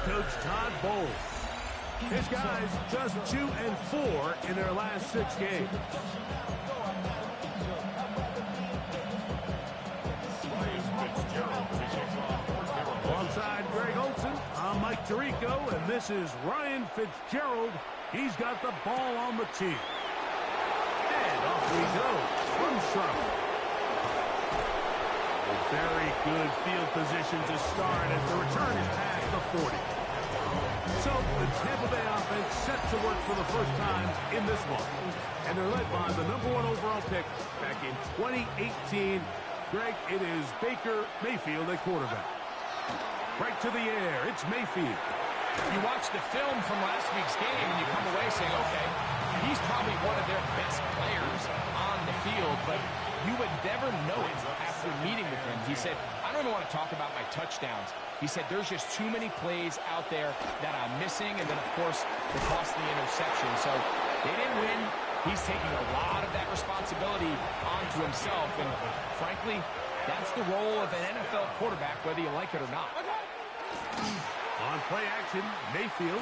Coach Todd Bowles. His guys just 2-4 in their last 6 games. Alongside Greg Olson, I'm Mike Tirico, and this is Ryan Fitzgerald. He's got the ball on the tee. And off we go from Charlotte. A very good field position to start as the return is past the 40. So the Tampa Bay offense set to work for the first time in this one. And they're led by the #1 overall pick back in 2018. Greg, it is Baker Mayfield at quarterback. Right to the air. It's Mayfield. You watch the film from last week's game and you come away saying, okay, he's probably one of their best players on the field, but you would never know it after meeting with him. He said, I don't even want to talk about my touchdowns. He said, there's just too many plays out there that I'm missing, and then, of course, the costly interception. So they didn't win. He's taking a lot of that responsibility onto himself, and frankly, that's the role of an NFL quarterback, whether you like it or not. On play action, Mayfield.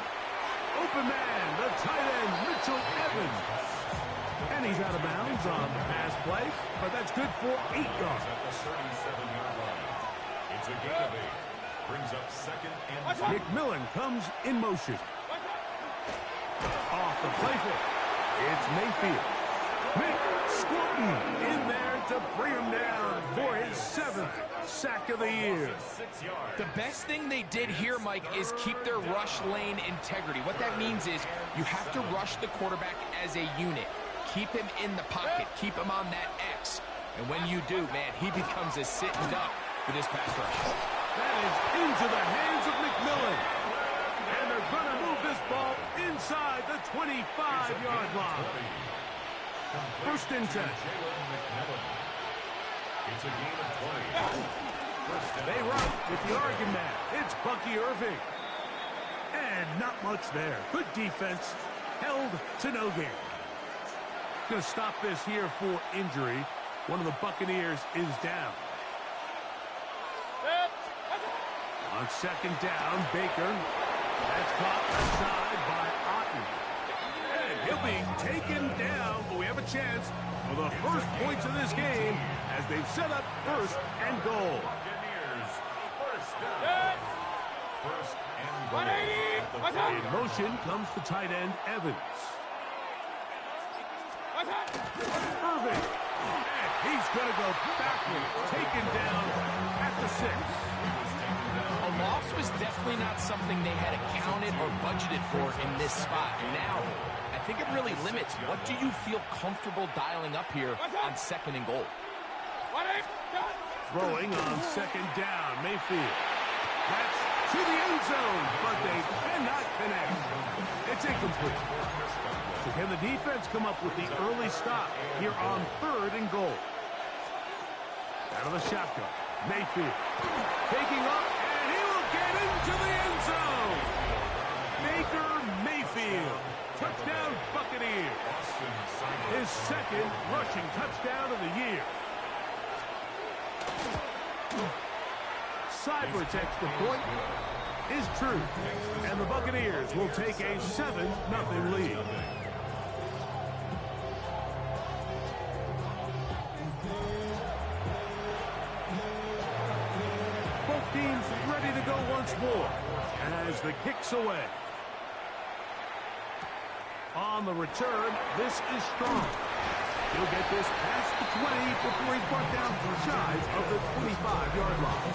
Open man, the tight end, Mitchell Evans. And he's out of bounds on the pass play, but that's good for 8 yards. It's a gain of 8. Brings up second and 2. McMillan comes in motion. Off the play fake. It's Mayfield. Squatting in there to bring him down for his 7th sack of the year. The best thing they did here, Mike, is keep their rush lane integrity. What that means is you have to rush the quarterback as a unit. Keep him in the pocket. Keep him on that X. And when you do, man, he becomes a sitting duck for this pass rush. That is into the hands of McMillan. And they're going to move this ball inside the 25-yard line. First and 10. It's a gain of 20. They run with the argument. It's Bucky Irving. And not much there. Good defense. Held to no gain. Going to stop this here for injury. One of the Buccaneers is down. On second down, Baker. That's caught aside by Otten. And he'll be taken down, but we have a chance for the first points of this game as they've set up first and goal. Buccaneers, first down. First and goal. In motion comes the tight end, Evans. Irving. And he's going to go backward, taken down at the 6. A loss was definitely not something they had accounted or budgeted for in this spot. And now, I think it really limits what do you feel comfortable dialing up here on second and goal. Throwing on second down, Mayfield. That's to the end zone, but they cannot connect. It's incomplete. So can the defense come up with the early stop here on third and goal? Out of the shotgun, Mayfield taking up, and he will get into the end zone. Baker Mayfield, touchdown Buccaneers. His second rushing touchdown of the year. Cyber's extra point is true, and the Buccaneers will take a 7-0 lead. Both teams ready to go once more as the kick's away. On the return, this is Strong. He'll get this past the 20 before he's brought down shy of the 25-yard line.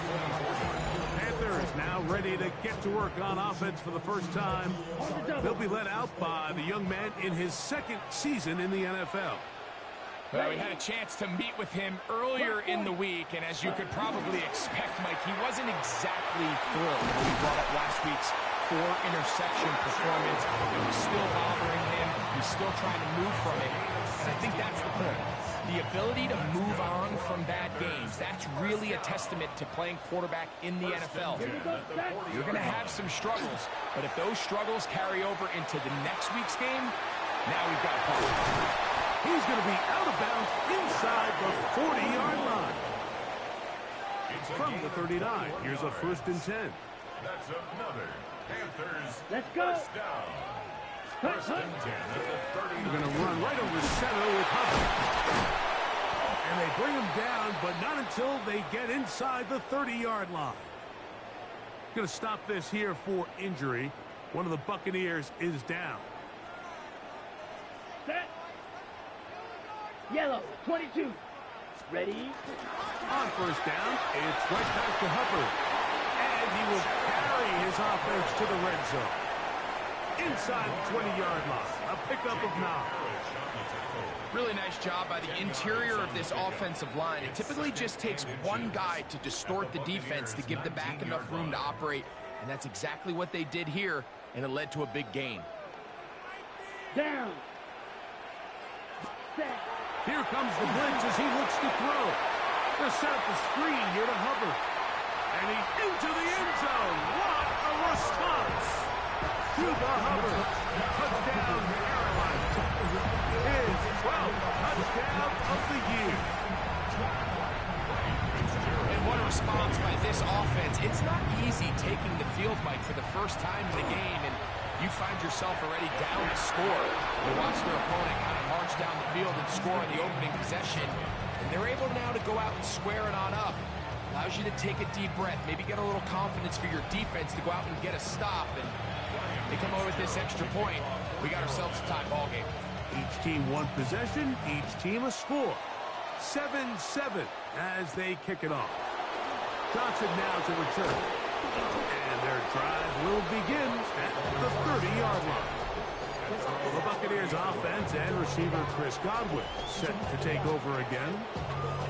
Panthers now ready to get to work on offense for the first time. They'll be led out by the young man in his 2nd season in the NFL. Well, we had a chance to meet with him earlier in the week, and as you could probably expect, Mike, he wasn't exactly thrilled when he brought up last week's 4-interception performance. It was still bothering him. He's still trying to move from it. And I think that's the point. The ability to move on from bad games, that's really a testament to playing quarterback in the NFL. You're going to have some struggles, but if those struggles carry over into the next week's game, now we've got a problem. He's going to be out of bounds inside the 40-yard line. From the 39, here's a 1st and 10. That's another Panthers. Let's go. First down. First and 10 at the 30. They're going to run right over center with Hubbard. And they bring him down, but not until they get inside the 30-yard line. Going to stop this here for injury. One of the Buccaneers is down. Set. Yellow, 22. Ready? On first down, it's right back to Hubbard. And he will carry his offense to the red zone. Inside the 20-yard line. A pickup of 9. Really nice job by the interior of this offensive line. It typically just takes one guy to distort the defense to give the back enough room to operate, and that's exactly what they did here, and it led to a big gain. Down. Set. Here comes the blitz as he looks to throw. They'll set up the screen here to Hubbard. And he's into the end zone. What a response! To the Hubbard. Touchdown, Carolina. His 12th touchdown of the year. And what a response by this offense. It's not easy taking the field, Mike, for the first time in the game, and you find yourself already down to score. You watch their opponent kind of march down the field and score in the opening possession, and they're able now to go out and square it on up. Allows you to take a deep breath, maybe get a little confidence for your defense to go out and get a stop, and they come over with this extra point. We got ourselves a tie ball game. Each team one possession, each team a score. 7-7 as they kick it off. Johnson now to return. And their drive will begin at the 30-yard line. The Buccaneers offense and receiver Chris Godwin set to take over again.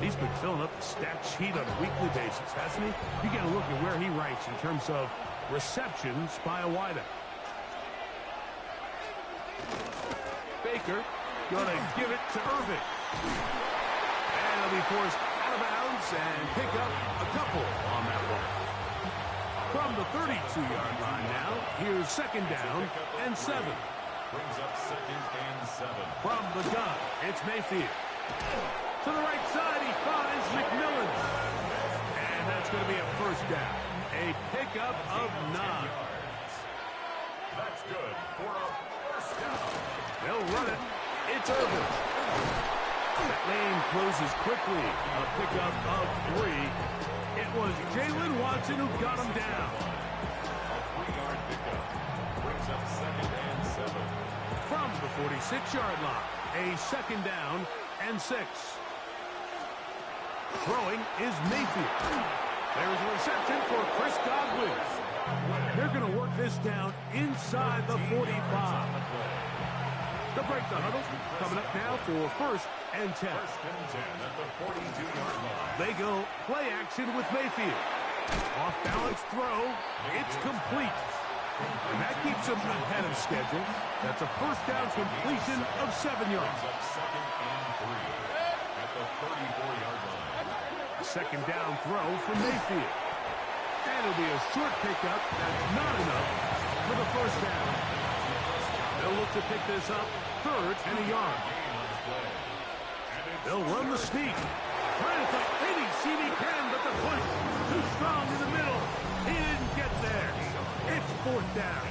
He's been filling up the stat sheet on a weekly basis, hasn't he? You get a look at where he ranks in terms of receptions by a wideout. Baker gonna give it to Irving. And he'll be forced out of bounds and pick up a couple on that one. From the 32-yard line now, here's second down and 7. Brings up second and 7. From the gun, it's Mayfield. To the right side, he finds McMillan. And that's going to be a first down. A pickup of 9. That's good for a first down. They'll run it. It's Irvin. That lane closes quickly. A pickup of 3. It was Jalen Watson who got him down. A 3-yard pickup. Brings up second and 7. From the 46-yard line, a second down and 6. Throwing is Mayfield. There's a reception for Chris Godwin. They're going to work this down inside the 45. They'll break the huddle. Coming up now for first and 10. First and 10 at the 42-yard line. They go play action with Mayfield. Off balance throw. It's complete. And that keeps them ahead of schedule. That's a first down completion of 7 yards. Brings up second and 3 at the 34-yard line. A second down throw from Mayfield. And it'll be a short pickup. That's not enough for the first down. They'll look to pick this up third and a yard. They'll run the sneak. Trying to take any seam he can, but the push too strong in the middle. He didn't get there. It's fourth down.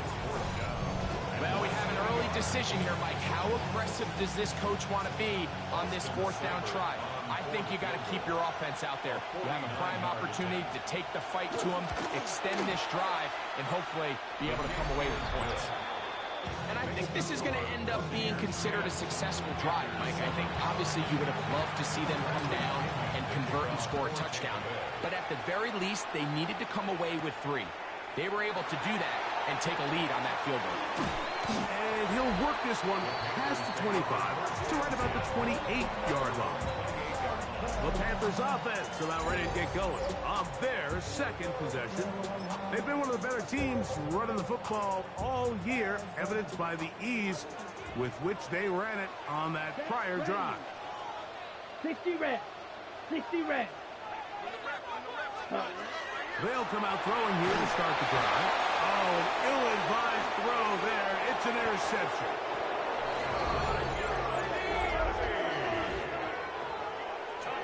Well, we have an early decision here, Mike. How aggressive does this coach want to be on this fourth down try? I think you got to keep your offense out there. You have a prime opportunity to take the fight to them, extend this drive, and hopefully be able to come away with points. And I think this is going to end up being considered a successful drive, Mike. I think obviously you would have loved to see them come down and convert and score a touchdown. But at the very least, they needed to come away with 3. They were able to do that and take a lead on that field goal. And he'll work this one past the 25 to right about the 28-yard line. The Panthers offense about ready to get going on their second possession. They've been one of the better teams running the football all year, evidenced by the ease with which they ran it on that prior drive. 60 red. 60 red. They'll come out throwing here to start the drive. Oh, an ill-advised throw there. It's an interception.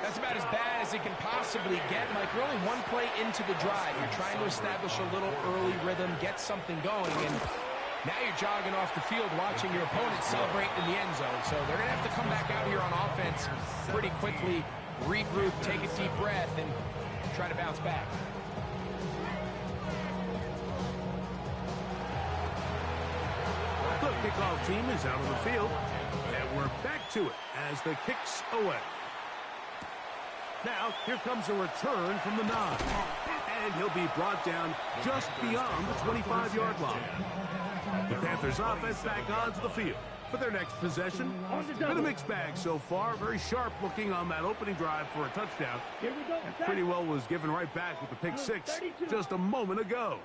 That's about as bad as he can possibly get. Mike, we're only one play into the drive. You're trying to establish a little early rhythm, get something going, and now you're jogging off the field watching your opponent celebrate in the end zone. So they're going to have to come back out here on offense pretty quickly, regroup, take a deep breath, and try to bounce back. The kickoff team is out on the field, and we're back to it as the kick's away. Now, here comes a return from the 9, and he'll be brought down just beyond the 25-yard line. The Panthers offense back onto the field for their next possession. Been a mixed bag so far. Very sharp looking on that opening drive for a touchdown. And pretty well was given right back with the pick 6 just a moment ago.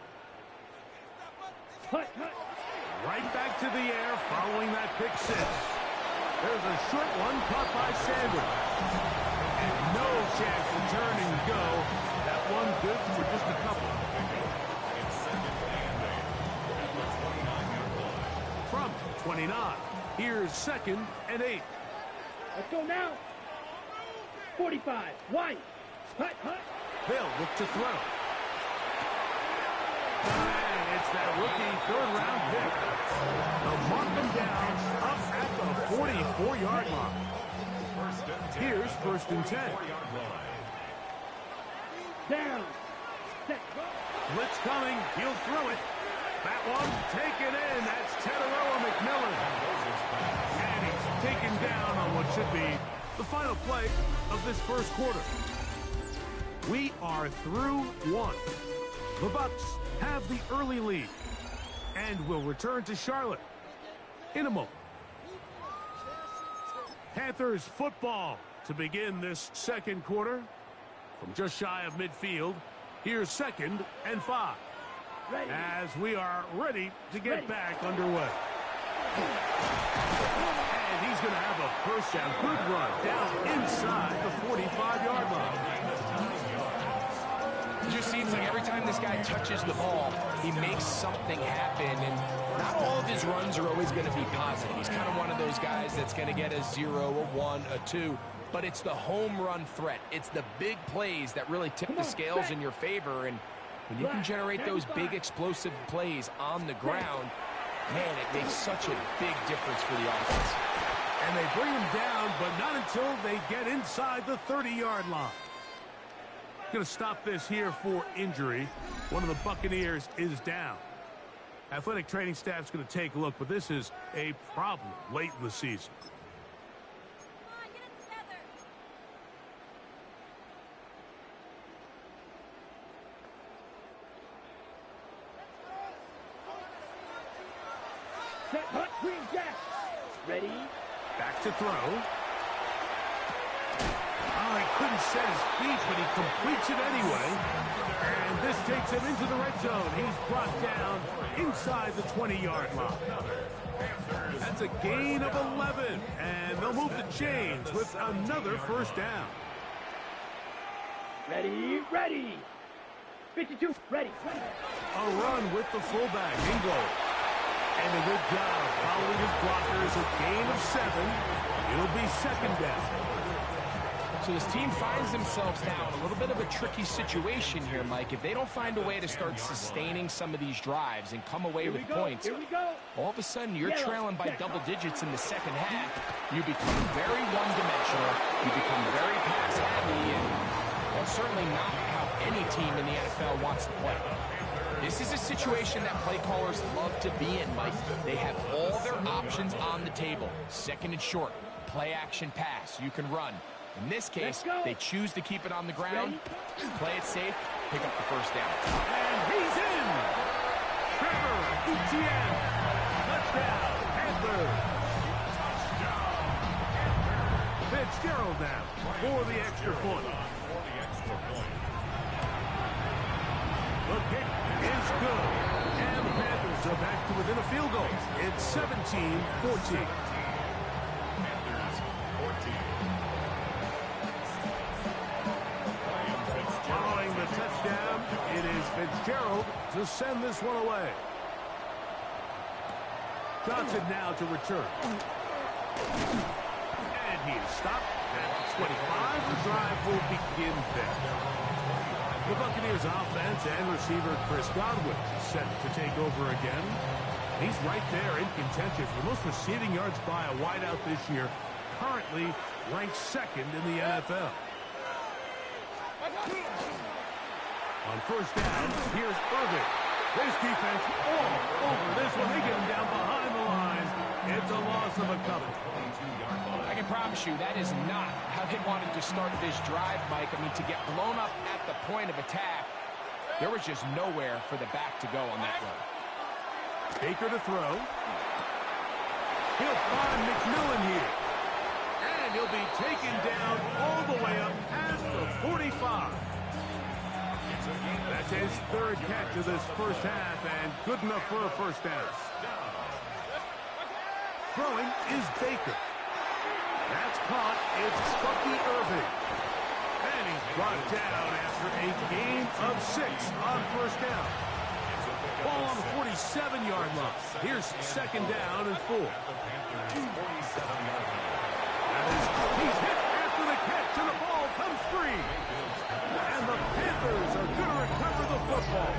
Right back to the air following that pick 6. There's a short one caught by Sanders. And no chance to turn and go. That one good for just a couple. From 29, here's 2nd and 8. Let's go now. 45. White. Hut, hut. They'll look to throw. And it's that rookie third-round pick. They'll mark them down up at the 44-yard line. Here's 1st and 10. Down. Set. Blitz coming. He'll throw it. That one taken in. That's Teteroa McMillan. And he's taken down on what should be the final play of this first quarter. We are through 1. The Bucs have the early lead and will return to Charlotte in a moment. Panthers football to begin this second quarter. From just shy of midfield, here's 2nd and 5. Ready. As we are ready to get back underway. And he's going to have a first down. Good run down inside the 45-yard line. It just seems like every time this guy touches the ball, he makes something happen, and not all of his runs are always going to be positive. He's kind of one of those guys that's going to get a 0, a 1, a 2, but it's the home run threat. It's the big plays that really tip the scales in your favor, and when you can generate those big explosive plays on the ground, man, it makes such a big difference for the offense. And they bring him down, but not until they get inside the 30-yard line. Going to stop this here for injury. One of the Buccaneers is down. Athletic training staff's going to take a look, but this is a problem late in the season. Set. Hut. Green Jack. Ready. Back to throw. Oh, he couldn't set his feet, but he completes it anyway. And this takes him into the red zone. He's brought down inside the 20-yard line. That's a gain of 11. And they'll move the chains with another first down. Ready. Ready. 52. Ready. A run with the fullback in goal. And a good job following his blockers. A gain of 7. It'll be 2nd down. So this team finds themselves now in a little bit of a tricky situation here, Mike. If they don't find a way to start sustaining some of these drives and come away with points, all of a sudden you're trailing by double digits in the second half. You become very one-dimensional. You become very pass-heavy, and that's certainly not how any team in the NFL wants to play. This is a situation that play callers love to be in, Mike. They have all their options on the table. 2nd and short, play action pass. You can run. In this case, they choose to keep it on the ground, play it safe, pick up the first down. And he's in! Trevor Etienne, touchdown, Panthers! Fitzgerald now for the extra point. The kick is good. And the Panthers are back to within a field goal. It's 17-14. Following the touchdown, it is Fitzgerald to send this one away. Johnson now to return. And he is stopped at 25. The drive will begin then. The Buccaneers offense and receiver Chris Godwin set to take over again. He's right there in contention for most receiving yards by a wideout this year, currently ranked second in the NFL. On first down, here's Irving. This defense all over this one. They get him down behind the line. It's a loss of a couple. I can promise you that is not how they wanted to start this drive, Mike. I mean, to get blown up at the point of attack, there was just nowhere for the back to go on that run. Baker to throw. He'll find McMillan here. And he'll be taken down all the way up past the 45. That's his third catch of this first half, and good enough for a first down. Throwing is Baker. That's caught. It's Bucky Irving. And he's brought down after a gain of 6 on first down. Ball on the 47-yard line. Here's second down and 4. He's hit after the catch, and the ball comes free. And the Panthers are going to recover the football.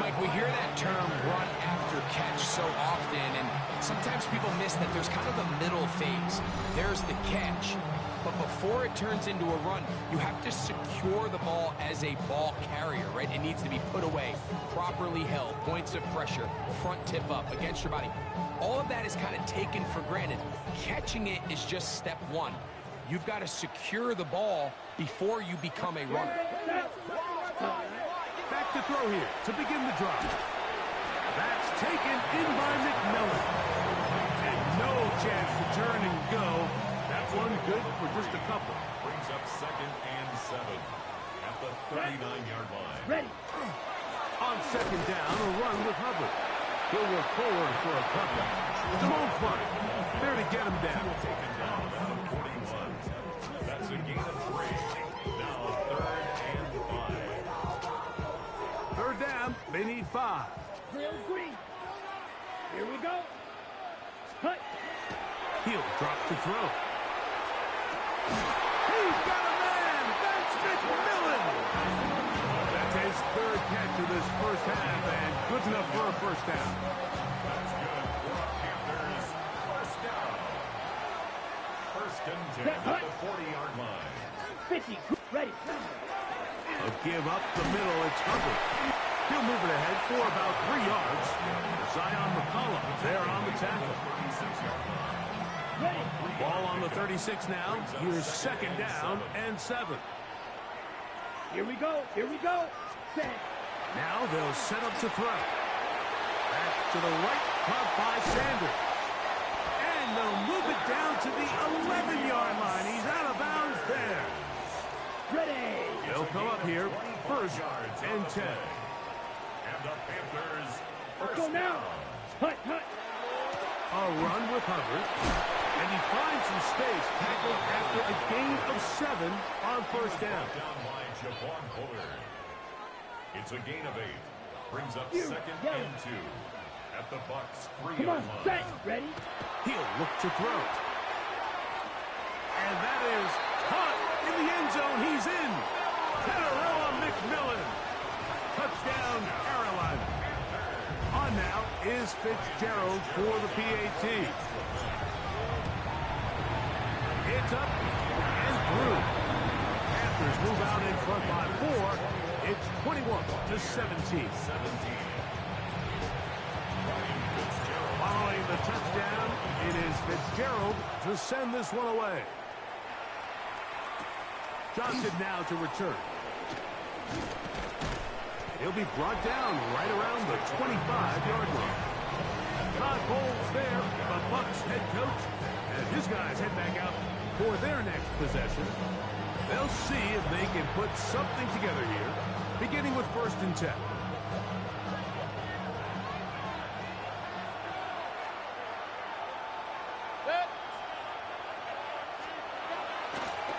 Mike, we hear that term run after catch so often, and sometimes people miss that there's kind of a middle phase. There's the catch, but before it turns into a run, you have to secure the ball as a ball carrier, right? It needs to be put away, properly held, points of pressure, front tip up against your body. All of that is kind of taken for granted. Catching it is just step one. You've got to secure the ball before you become a runner. Back to throw here to begin the drive. That's taken in by McMillan. And no chance to turn and go. That one good for just a couple. Brings up second and 7 at the 39-yard line. Ready. On second down, a run with Hubbard. He'll work forward for a couple. Simone Clark there to get him down. Taken down at the 41. That's a gain of 3. Now third and 5. Third down, they need 5. Real green. Here we go. Cut. He'll drop to throw. He's got a man. That's McMillan. That's his third catch of this first half, and good enough for a first down. That's good for a Panthers first down. First and 10 at the 40-yard line. 50. Ready. A give up the middle. It's Hubbard. He'll move it ahead for about 3 yards. Zion McCollum there on the tackle. Ready. Ball on the 36 now. Here's second down and 7. Here we go. Here we go. Set. Now they'll set up to throw. Back to the right, caught by Sanders. And they'll move it down to the 11-yard line. He's out of bounds there. Ready. They'll come up here, first and 10. And the Panthers Let's first go now. down. Hut, hut. A run with Hubbard. And he finds some space, tackled after a gain of 7 on first down. Down by Javon Bullard. It's a gain of 8. Brings up You, second yeah. and 2 at the Bucks Come 3-yard on. line. Set. Ready. He'll look to throw. And that is caught in the end zone. He's in. Tataroa McMillan. Touchdown, Carolina. On now is Fitzgerald for the PAT. It's up and through. Panthers move out in front by 4. It's 21-17. Following the touchdown, it is Fitzgerald to send this one away. Johnson now to return. He'll be brought down right around the 25-yard line. Todd Bowles there, the Bucs head coach, as his guys head back out for their next possession. They'll see if they can put something together here, beginning with first and 10.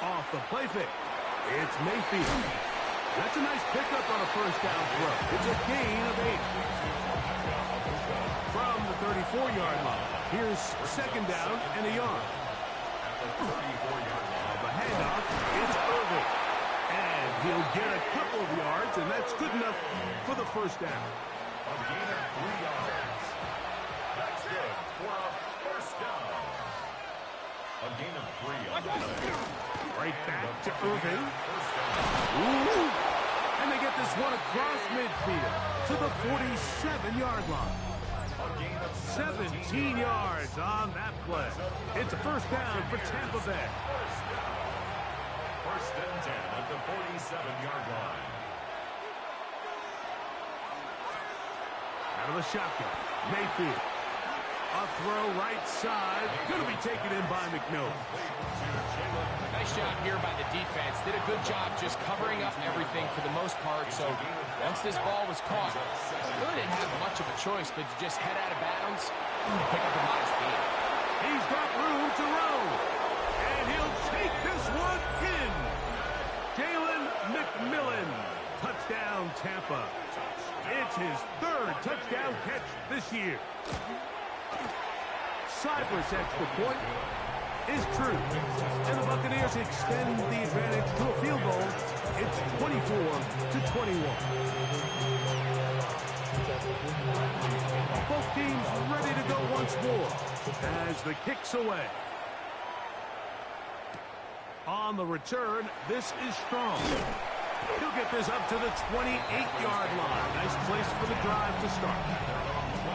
Off the play fake. It's Mayfield. That's a nice pickup on a first down throw. It's a gain of 8. From the 34-yard line, here's second down and a yard. At the 34-yard line. The handoff, it's yards, and that's good enough for the first down. A gain of 3 yards. That's good for a first down. A gain of 3 on the play. Right back to Irving. Ooh. And they get this one across midfield to the 47-yard line. 17 yards on that play. It's a first down for Tampa Bay. First and 10 at the 47-yard line. Out of the shotgun, Mayfield. A throw right side. Going to be taken in by McNote. Nice job here by the defense. Did a good job just covering up everything for the most part. So once this ball was caught, really didn't have much of a choice but to just head out of bounds and pick up a modest gain. He's got room to roll. And he'll take this one in. Jalen McMillan. Touchdown, Tampa. It's his 3rd touchdown catch this year. Cypress' extra point is true. And the Buccaneers extend the advantage to a field goal. It's 24-21. Both teams ready to go once more as the kick's away. On the return, this is Strong. He'll get this up to the 28-yard line. Nice place for the drive to start.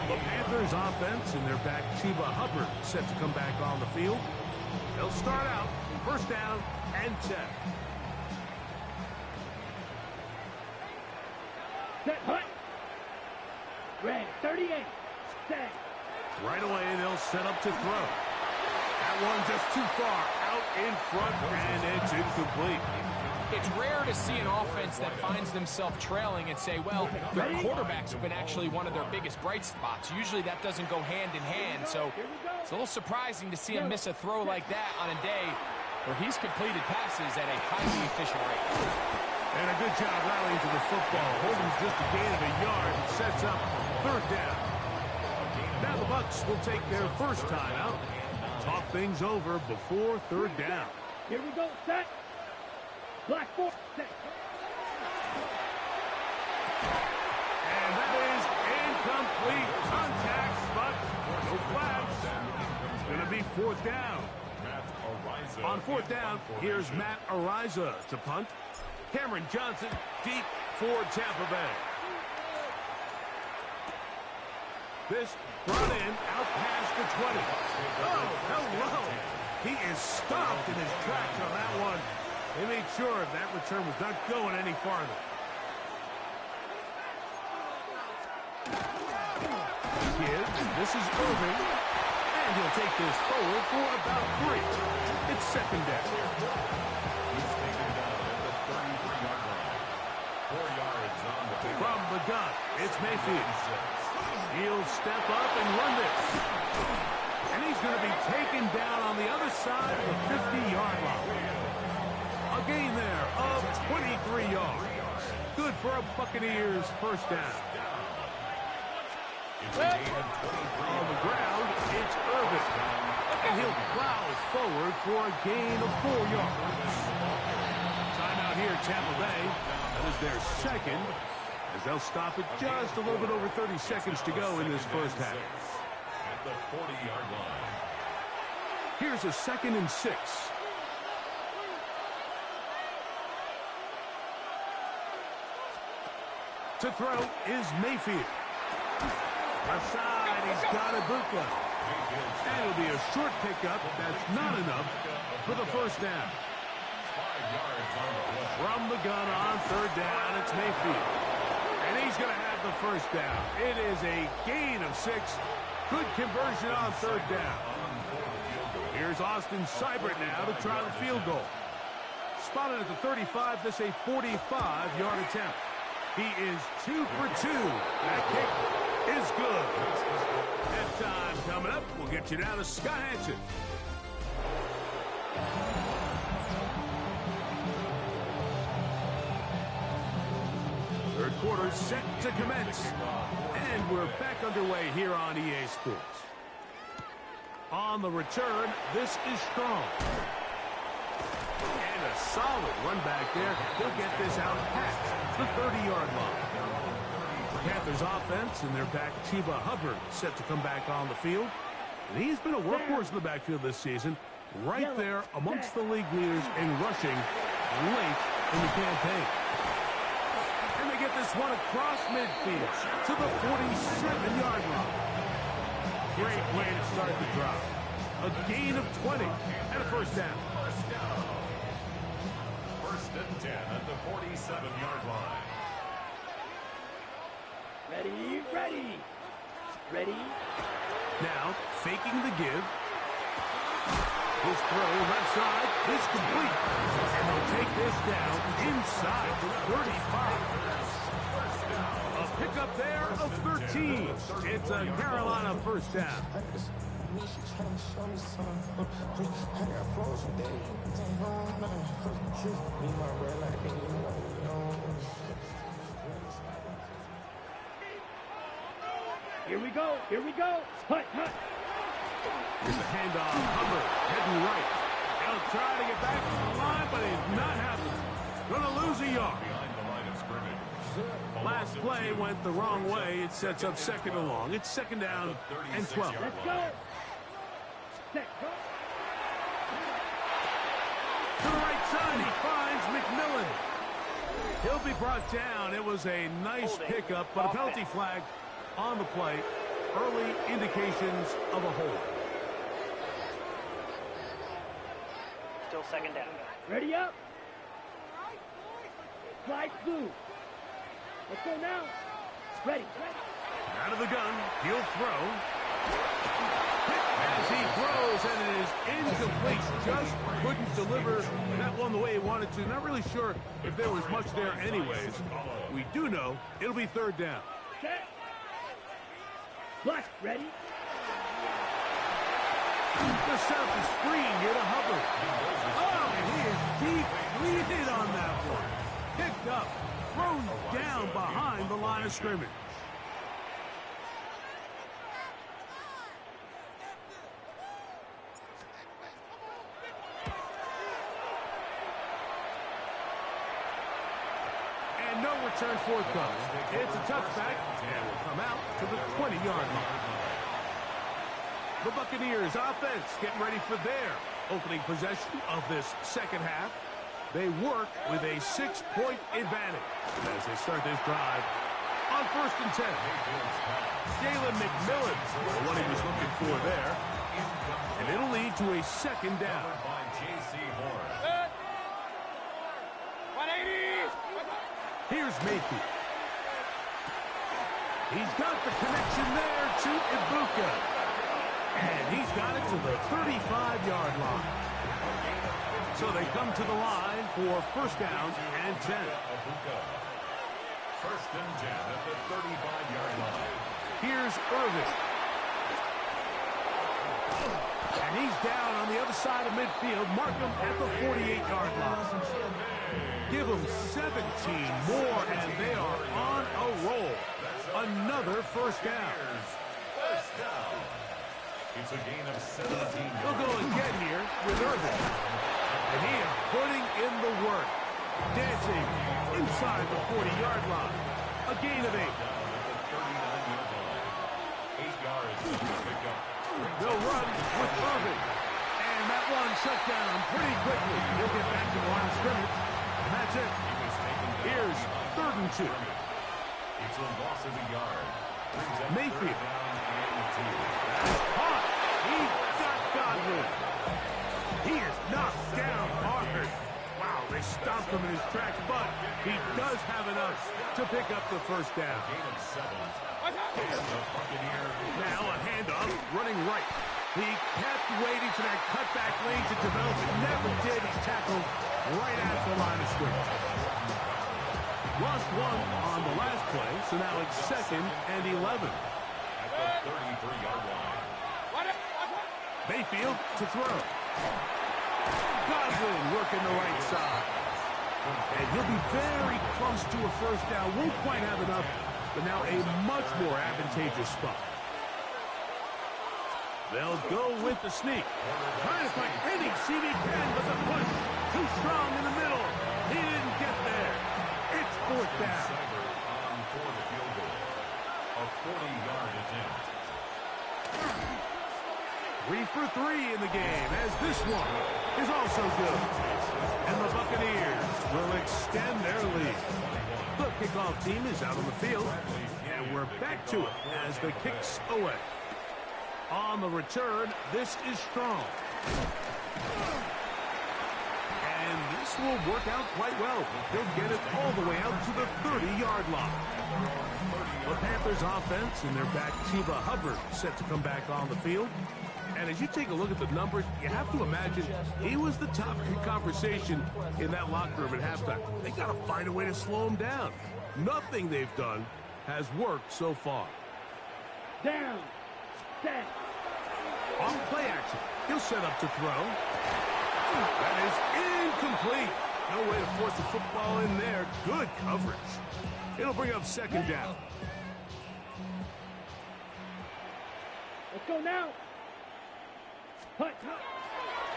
The Panthers offense and their back Chuba Hubbard set to come back on the field. They'll start out first down and 10. Set, hut. Red, 38. Set. Right away, they'll set up to throw. That one just too far out in front, and it's incomplete. It's rare to see an offense that finds themselves trailing and say, well, their quarterback's been actually one of their biggest bright spots. Usually that doesn't go hand in hand, so it's a little surprising to see him miss a throw like that on a day where he's completed passes at a highly efficient rate. And a good job rallying to the football. Holding's just a gain of a yard and sets up third down. Now the Bucs will take their first time out. Talk things over before third down. Here we go, set. Black four, set. And that is incomplete contact, but no flags. It's going to be fourth down. On fourth down, here's Matt Ariza to punt. Cameron Johnson deep for Tampa Bay. This brought in out past the 20. Oh, hello. He is stopped in his tracks on that one. They made sure that return was not going any farther. This is Irving. And he'll take this forward for about 3. It's second down. He's taken down at the 33-yard line. 4 yards on the play. From the gun, it's Mayfield. He'll step up and run this. And he's going to be taken down on the other side of the 50-yard line. A gain there of 23 yards. Good for a Buccaneers first down. On the ground, it's Irving. And he'll plow forward for a gain of 4 yards. Timeout here, Tampa Bay. That is their second, as they'll stop it just a little bit over 30 seconds to go in this first half. At the 40-yard line. Here's a 2nd and 6. To throw is Mayfield. Left side, he's got Ibuka. And it'll be a short pickup. That's not enough for the first down. 5 yards on the play. From the gun on third down, it's Mayfield. And he's going to have the first down. It is a gain of 6. Good conversion on third down. Here's Austin Seibert now to try the field goal. Spotted at the 35, this a 45-yard attempt. He is 2 for 2. That kick is good. Halftime coming up. We'll get you down to Scott Hansen. Third quarter set to commence. And we're back underway here on EA Sports. On the return, this is Strong. And a solid run back there. He'll get this out past the 30-yard line. Panthers offense and their back Chuba Hubbard set to come back on the field. And he's been a workhorse in the backfield this season, right there amongst the league leaders in rushing late in the campaign. And they get this one across midfield to the 47-yard line. Great way to start the drive. A gain of 20 and a first down. First and 10 at the 47-yard line. Ready, ready. Ready. Now, faking the give. His throw left side is complete. And they'll take this down inside the 35. A pickup there of 13. It's a Carolina first down. Here we go. Here we go. Hut, hut. Here's the handoff. Hubbard heading right. He'll try to get back to the line, but he's not happening. Gonna lose a yard. Behind the line of scrimmage. Last play went the wrong way. It sets up second and long. It's second down and 12. Let's go. Set, go. To the right side, he finds McMillan. He'll be brought down. It was a nice pickup, but a penalty flag on the play. Early indications of a hold. Still second down. Ready up. Slide through. Let's go now. Ready. Out of the gun, he'll throw. As he throws, and it is incomplete. Just couldn't deliver that one the way he wanted to. Not really sure if there was much there anyways. We do know it'll be third down. Set. Flush. Ready. Just set up the screen here to Hubbard. Oh, and he is deep leaded on that one. Picked up, thrown down behind the line of scrimmage. And no return forthcoming. It's a touchback, and will come out to the 20-yard line. The Buccaneers offense getting ready for their opening possession of this second half. They work with a 6-point advantage as they start this drive on first and 10. Jalen McMillan, what he was looking for there. And it'll lead to a second down. By J.C. Horn. 180! Here's Mayfield. He's got the connection there to Ibuka. And he's got it to the 35-yard line. So they come to the line for first down and 10. First and 10 at the 35-yard line. Here's Irvin. And he's down on the other side of midfield. Mark him at the 48-yard line. Give them 17 more, and they are on a roll. Another first down. First down. It's a gain of 17 yards. They'll go again here with Irvin. And he is putting in the work. Dancing inside the 40-yard line. A gain of 8. 39-yard line. 8 yards to pick up. They'll run with Irvin. And that one shut down pretty quickly. He'll get back to the line of scrimmage. And that's it. Here's third and 2. It's a loss of a yard. Mayfield. Down Caught. He got Godwin. He is knocked down hard. Wow, they stopped him in his tracks, but he does have enough to pick up the first down. gain of 7. And the Buccaneer. Now a handoff, running right. He kept waiting for that cutback lane to develop. It never did. He's tackled right at the line of scrimmage. Lost one on the last play, so now it's second and 11. At the 33-yard line. Mayfield to throw. Godwin working the right side. And he'll be very close to a first down. Won't quite have enough, but now a much more advantageous spot. They'll go with the sneak. Trying to find any seam he can, but the push too This one is also good. And the Buccaneers will extend their lead. The kickoff team is out on the field. And we're back to it as the kick's away. On the return, this is strong. And this will work out quite well. They'll get it all the way out to the 30-yard line. The Panthers offense and their back Chuba Hubbard set to come back on the field. And as you take a look at the numbers, you have to imagine he was the top conversation in that locker room at halftime. They got to find a way to slow him down. Nothing they've done has worked so far. Down. Set. Off play action. He'll set up to throw. That is incomplete. No way to force the football in there. Good coverage. It'll bring up second down. Let's go now. Hut.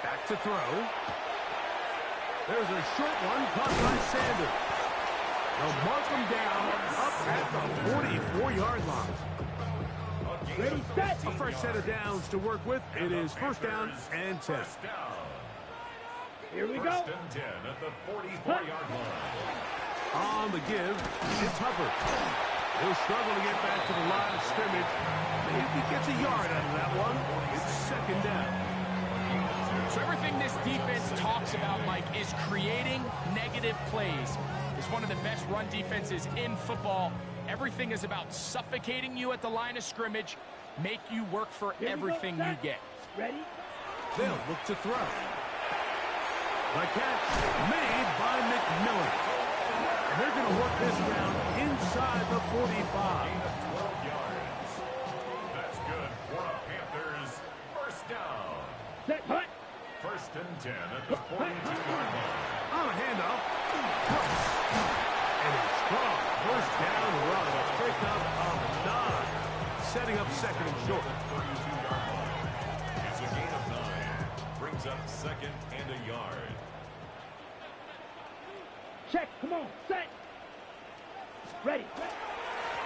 Back to throw. There's a short one caught by Sanders. They'll mark him down up at the 44-yard line. Ready, set. A fresh set of downs to work with. It is first down and 10. Here we go. First and 10 at the 44-yard line. On the give, it's Hubbard. He'll struggle to get back to the line of scrimmage. If he gets a yard out of that one, it's second down. So everything this defense talks about, Mike, is creating negative plays. It's one of the best run defenses in football. Everything is about suffocating you at the line of scrimmage, make you work for everything you get. Ready? They'll look to throw. The catch made by McMillan. And they're going to work this down inside the 45. 12 yards. That's good for the Panthers. First down. Set. Hut. First and 10 at the 42-yard line. On a handoff. Brooks. And a strong first down run. A pickup of 9. Setting up second and short. 32-yard line. It's a gain of 9. Brings up second and a yard. Check. Come on. Set. Ready.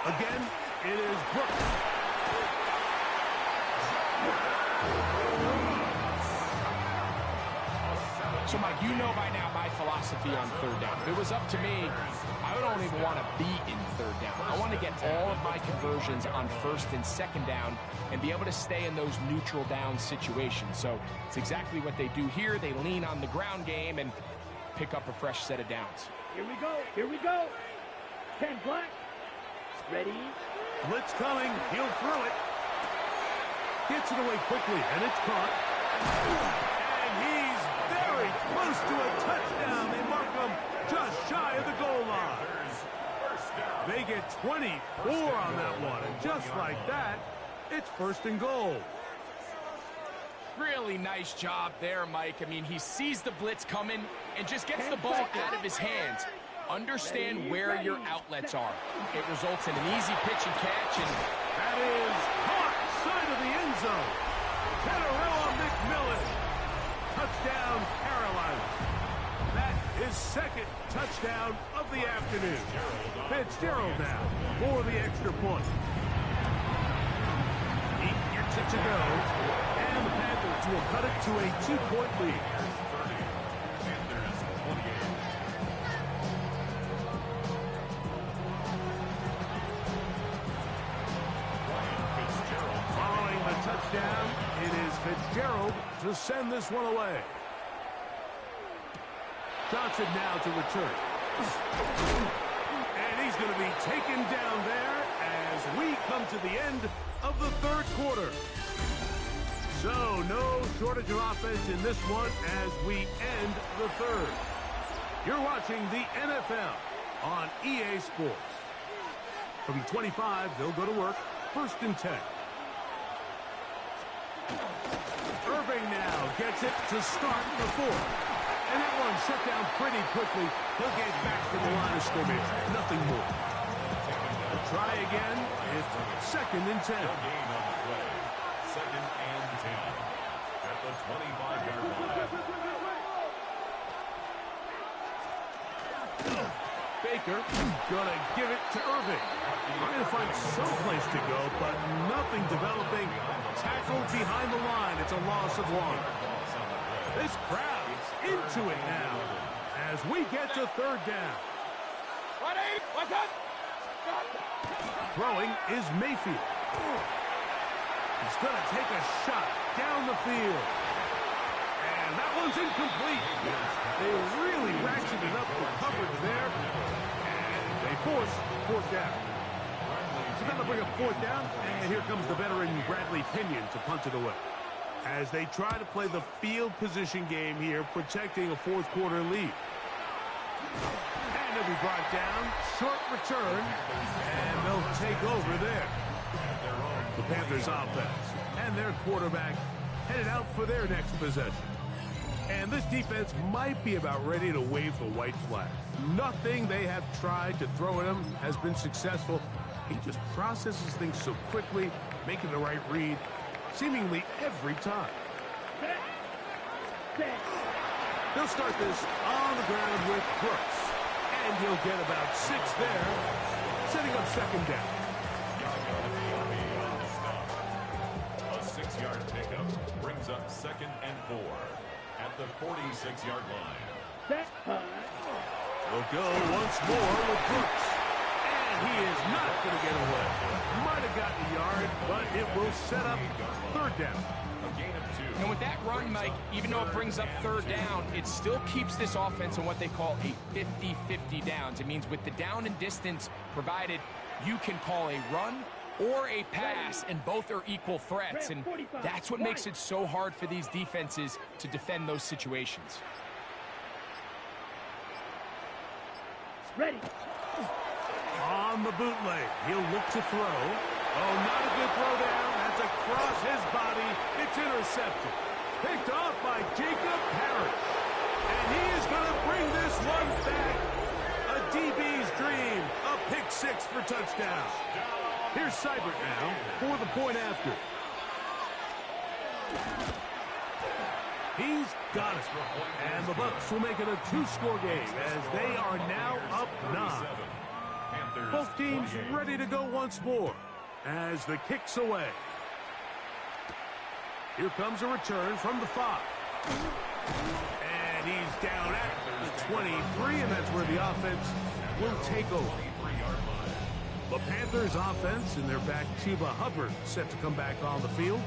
Again, it is Brooks. So, Mike, you know by now my philosophy on third down. If it was up to me, I don't even want to be in third down. I want to get all of my conversions on first and second down and be able to stay in those neutral down situations. So it's exactly what they do here. They lean on the ground game and pick up a fresh set of downs. Here we go. Here we go. 10 black. Ready. Blitz coming. He'll throw it. Gets it away quickly, and it's caught. And he's very close to a touchdown. They mark him just shy of the goal line. They get 24 on that one, and just like that, it's first and goal. Really nice job there, Mike. I mean, he sees the blitz coming and just gets the ball out of his hands. Understand where your outlets are. It results in an easy pitch and catch. And that is caught side of the end zone. Catarella McMillan. Touchdown, Carolina. That is second touchdown of the afternoon. Fitzgerald now for the extra point. He gets it to go. And the Panthers will cut it to a 2-point lead. Following the touchdown, it is Fitzgerald to send this one away. Johnson now to return. And he's going to be taken down there as we come to the end of the third quarter. So no shortage of offense in this one as we end the third. You're watching the NFL on EA Sports. From the 25, they'll go to work. First and 10. Irving now gets it to start the fourth. And that one shut down pretty quickly. He'll get back to the line of scrimmage. Nothing more. We'll try again. It's second and 10. Second and 10 at the 25-yard line. Baker gonna give it to Irving. Trying to find some place to go, but nothing developing. Tackled behind the line. It's a loss of one. This crowd's into it now as we get to third down. Throwing is Mayfield. He's going to take a shot down the field. And that one's incomplete. They really ratcheted up the coverage there. And they force fourth down. So then they'll bring up fourth down. And here comes the veteran Bradley Pinion to punt it away, as they try to play the field position game here, protecting a fourth quarter lead. And it'll be brought down, short return, and they'll take over there. The Panthers offense and their quarterback headed out for their next possession. And this defense might be about ready to wave the white flag. Nothing they have tried to throw at him has been successful. He just processes things so quickly, making the right read seemingly every time. They'll start this on the ground with Brooks. And he'll get about 6 there, setting up second down. A 6-yard pickup brings up 2nd and 4 at the 46-yard line. We'll go once more with Brooks. And he is not going to get away. Might have gotten a yard, but it will set up third down. A gain of 2. And with that run, Mike, even though it brings up third down, it still keeps this offense in what they call a 50-50 downs. It means with the down and distance provided, you can call a run or a pass, and both are equal threats. And that's what makes it so hard for these defenses to defend those situations. Ready. On the bootleg, he'll look to throw. Oh, not a good throw down. That's across his body. It's intercepted. Picked off by Jacob Parrish. And he is going to bring this one back. A DB's dream. A pick 6 for touchdown. Here's Seibert now for the point after. He's got it. And the Bucs will make it a 2-score game as they are now up 9. Both teams ready to go once more as the kick's away. Here comes a return from the 5. And he's down at the 23, and that's where the offense will take over. The Panthers offense and their back Chuba Hubbard set to come back on the field.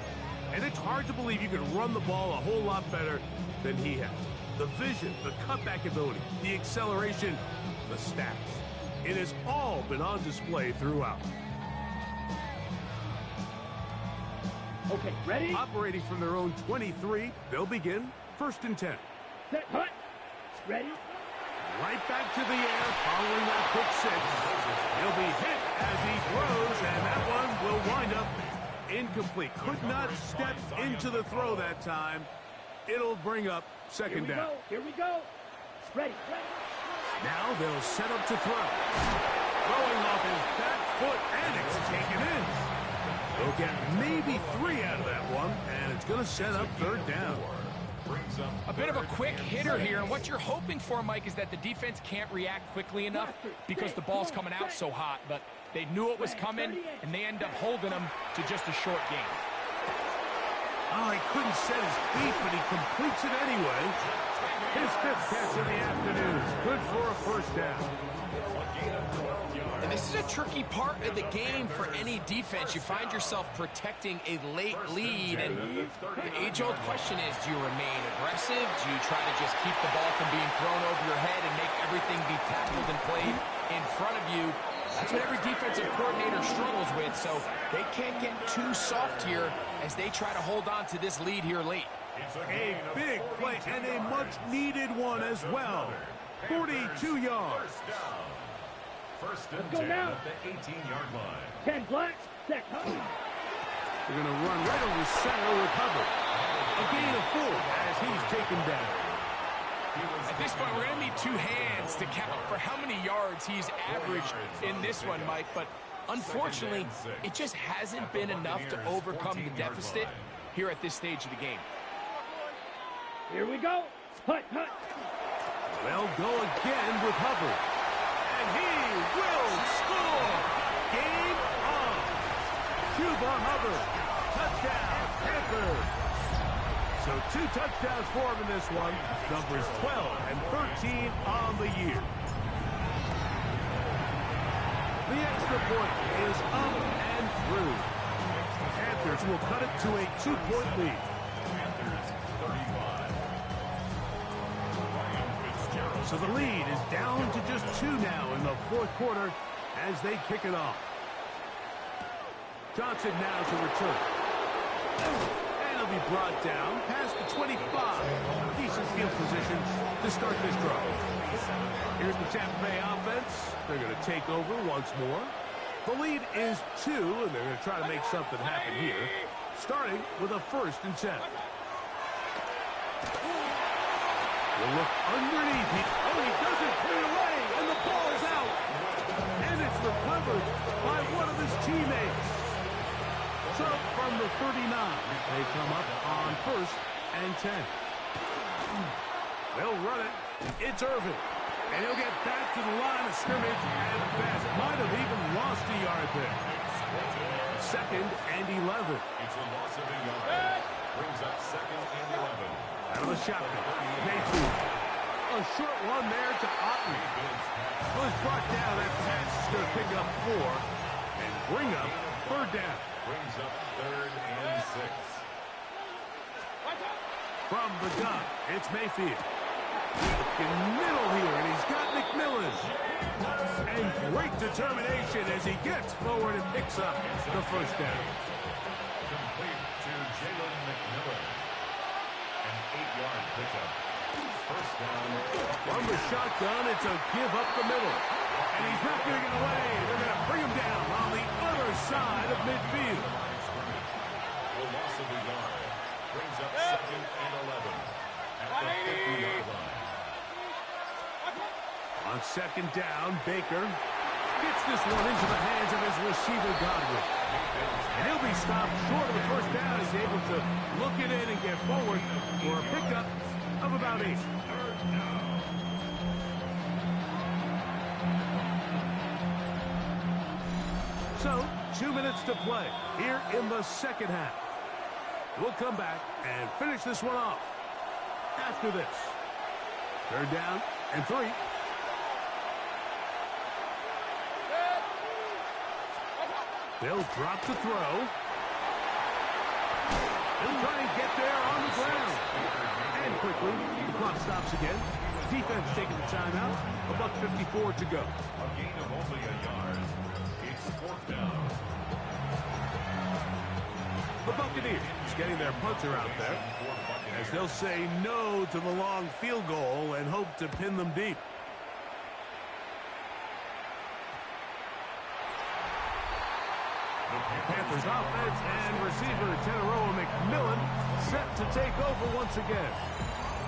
And it's hard to believe you can run the ball a whole lot better than he has. The vision, the cutback ability, the acceleration, the stats. It has all been on display throughout. Okay, ready? Operating from their own 23, they'll begin 1st and 10. Set, hut. Ready? Right back to the air following that pick 6. He'll be hit as he throws, and that one will wind up incomplete. Could not step into the throw that time. It'll bring up second down. Here we go. Ready. Now they'll set up to throw. Throwing off his back foot, and it's taken in. They'll get maybe 3 out of that one, and it's going to set up third down. A bit of a quick hitter here, and what you're hoping for, Mike, is that the defense can't react quickly enough because the ball's coming out so hot, but they knew it was coming, and they end up holding them to just a short game. Oh, he couldn't set his feet, but he completes it anyway. His 5th catch of the afternoon. Good for a first down. And this is a tricky part of the game for any defense. You find yourself protecting a late lead, and the age-old question is, do you remain aggressive? Do you try to just keep the ball from being thrown over your head and make everything be tackled and played in front of you? That's what every defensive coordinator struggles with, so they can't get too soft here as they try to hold on to this lead here late. A big play and a much-needed one as well. 42 yards. First and 10 at the 18-yard line. 10 black. Set, hut. They're going to run right over center with Hubbard. A gain of 4 as he's taken down. At this point, we're going to need 2 hands to count for how many yards he's averaged in this one, Mike. But unfortunately, it just hasn't been enough to overcome the deficit here at this stage of the game. Here we go. Hut, hut. They'll go again with Hubbard. And he will score. Game on. Chuba Hubbard. Touchdown, Panthers. So 2 touchdowns for him in this one. Numbers 12 and 13 on the year. The extra point is up and through. The Panthers will cut it to a 2-point lead. Panthers 35. So the lead is down to just 2 now in the fourth quarter as they kick it off. Johnson now to return. And he'll be brought down past the 25. Decent field position to start this drive. Here's the Tampa Bay offense. They're going to take over once more. The lead is 2, and they're going to try to make something happen here, starting with a 1st and 10. We'll look underneath. He doesn't clear away, and the ball's out. And it's recovered by one of his teammates. So from the 39, they come up on 1st and 10. They'll run it. It's Irvin. And he'll get back to the line of scrimmage and best. Might have even lost a yard there. 2nd and 11. It's a loss of a yard. Brings up 2nd and 11. Out of the shotgun. Mayfield. A short one there to Otten. Was brought down. That pass is going to pick up 4 and bring up 3rd down. Brings up 3rd and 6. From the gun, it's Mayfield. In middle here, and he's got McMillan. And great determination as he gets forward and picks up the 1st down. Complete to Jalen McMillan. An 8-yard pickup. 1st down. From the shotgun, it's a give up the middle. And he's not going to get away. They're going to bring him down on the other side of midfield. The loss of a yard. Brings up 2nd and 11. At the 50-yard line. On 2nd down, Baker gets this one into the hands of his receiver, Godwin. And he'll be stopped short of the 1st down. He's able to look it in and get forward for a pickup of about 8. So, 2 minutes to play here in the 2nd half. We'll come back and finish this one off after this. 3rd down and 3. They'll drop to throw. He'll try and get there on the ground. And quickly, the clock stops again. Defense taking the timeout. $1:54 to go. A gain of only a yard. It's 4th down. The Buccaneers getting their punter out there as they'll say no to the long field goal and hope to pin them deep. Panthers offense and receiver Teneroa McMillan set to take over once again.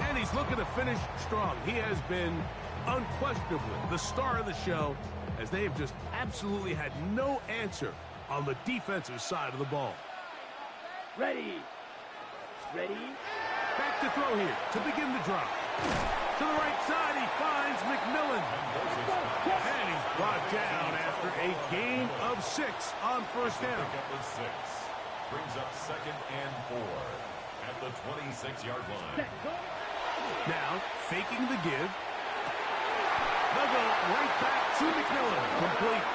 And he's looking to finish strong. He has been unquestionably the star of the show as they have just absolutely had no answer on the defensive side of the ball. Ready. Ready. Back to throw here to begin the drive. To the right side, he finds McMillan. And he's brought down after a gain of 6 on 1st down. Pick up with 6. Brings up 2nd and 4 at the 26-yard line. Now, faking the give. They'll go right back to McMillan. Complete.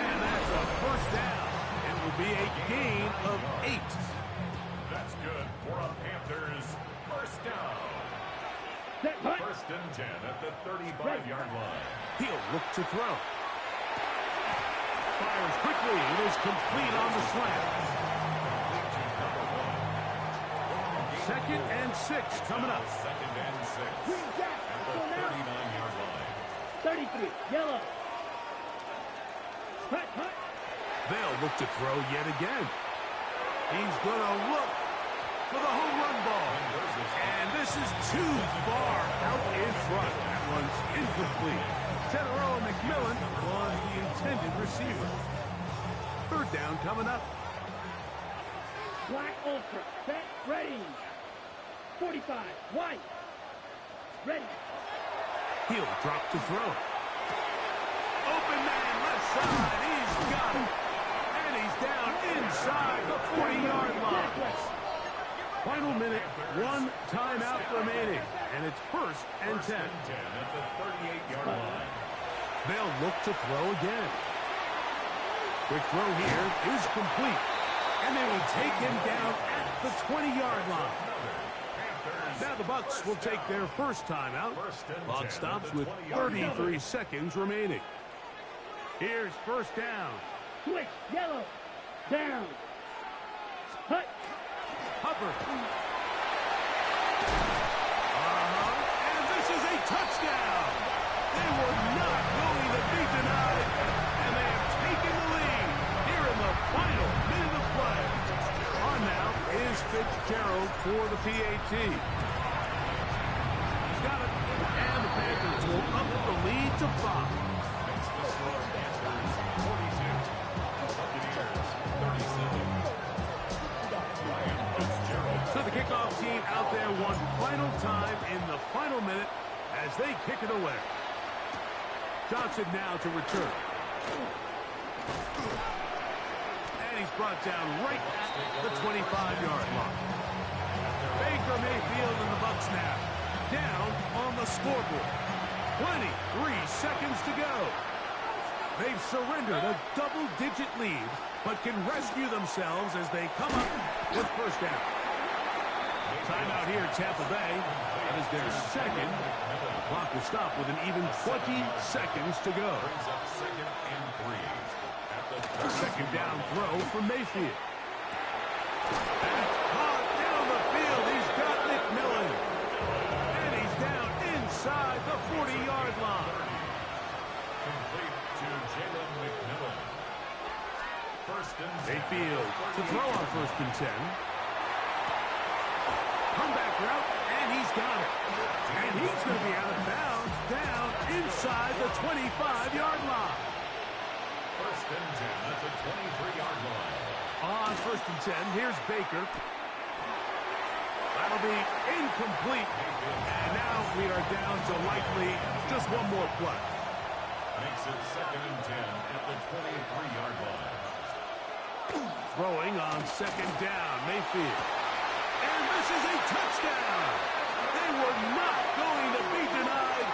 And that's a 1st down. It will be a gain of 8. That's good for a Panthers 1st down. 1st and 10 at the 35-yard line. He'll look to throw. Fires quickly. It is complete on the slant. 2nd and 6 coming up. 2nd and 6 at the 39-yard line. 33. Yellow. Hut, hut. They'll look to throw yet again. He's going to look for the home run ball. And this is too far out in front. That one's incomplete. Teneroa McMillan was the intended receiver. 3rd down coming up. Black Ultra. Set. Ready. 45. White. Ready. He'll drop to throw. Open man left side. He's got it. And he's down inside the 40-yard line. Final minute, one timeout remaining, and it's 1st and 10. At the 38-yard line. They'll look to throw again. Quick throw here is complete, and they will take him down at the 20-yard line. Now the Bucs will take their first timeout. Clock stops with 33 seconds remaining. Here's first down. Switch, yellow, down. Hut. Hupper. And this is a touchdown. They were not going to be denied, and they have taken the lead here in the final minute of play. On now is Fitzgerald for the PAT. He's got it, and the Panthers will up the lead to 5. So the kickoff team out there one final time in the final minute as they kick it away. Johnson now to return. And he's brought down right at the 25-yard line. Baker Mayfield and the Bucs now down on the scoreboard. 23 seconds to go. They've surrendered a double-digit lead, but can rescue themselves as they come up with first down. Timeout here in Tampa Bay. That is their second. The clock will stop with an even 20 seconds to go. Second down throw from Mayfield. And it's caught down the field. He's got McMillan. And he's down inside the 40-yard line. Complete to Jalen McMillan. Mayfield to throw on 1st and 10. Comeback route, and he's got it. And he's going to be out of bounds down inside the 25-yard line. 1st and 10 at the 23-yard line. On 1st and 10, here's Baker. That'll be incomplete. And now we are down to likely just one more play. Makes it 2nd and 10 at the 23-yard line. Throwing on 2nd down, Mayfield. And this is a touchdown. They were not going to be denied,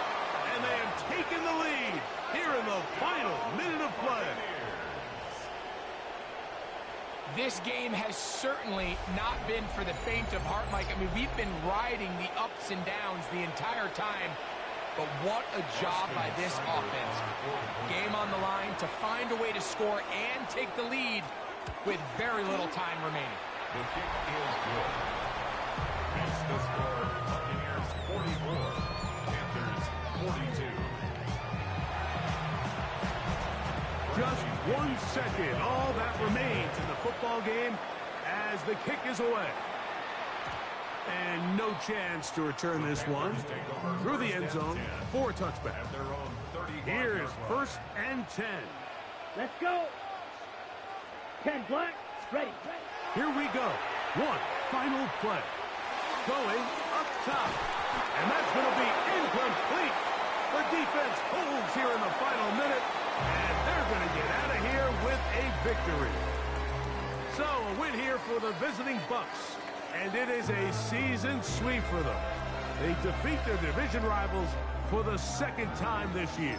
and they have taken the lead here in the final minute of play. This game has certainly not been for the faint of heart, Mike. I mean, we've been riding the ups and downs the entire time, but what a job by this offense. Game on the line to find a way to score and take the lead with very little time remaining. The kick is good. It's the score. Buccaneers 44, Panthers 42. Just 1 second, all that remains in the football game as the kick is away. And no chance to return this one through the end zone for a touchback. Here's 1st and 10. Let's go. 10 black, ready. Here we go. One final play. Going up top. And that's going to be incomplete. The defense holds here in the final minute, and they're going to get out of here with a victory. So a win here for the visiting Bucs, and it is a season sweep for them. They defeat their division rivals for the 2nd time this year.